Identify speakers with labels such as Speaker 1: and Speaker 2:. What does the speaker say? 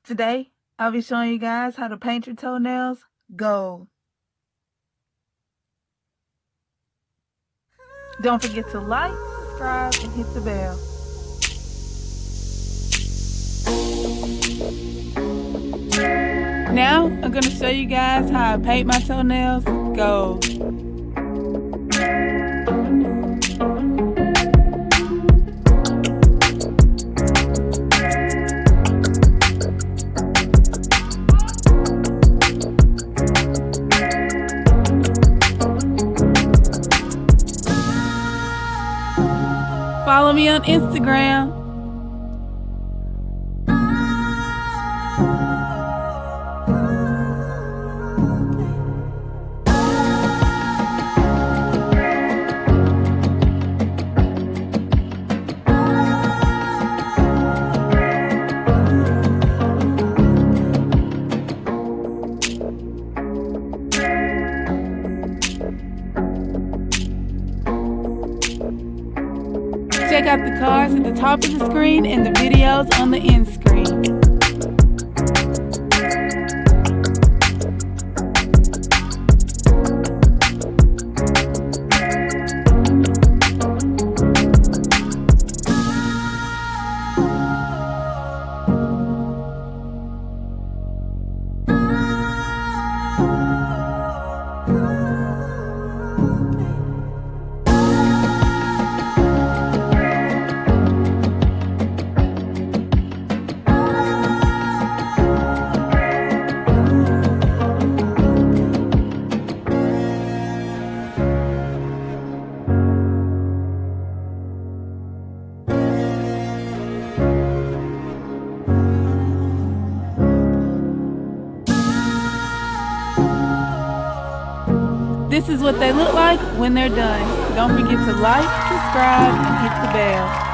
Speaker 1: Today, I'll be showing you guys how to paint your toenails gold. Don't forget to like, subscribe, and hit the bell. Now, I'm going to show you guys how I paint my toenails gold. Follow me on Instagram. Check out the cards at the top of the screen and the videos on the end screen. This is what they look like when they're done. Don't forget to like, subscribe, and hit the bell.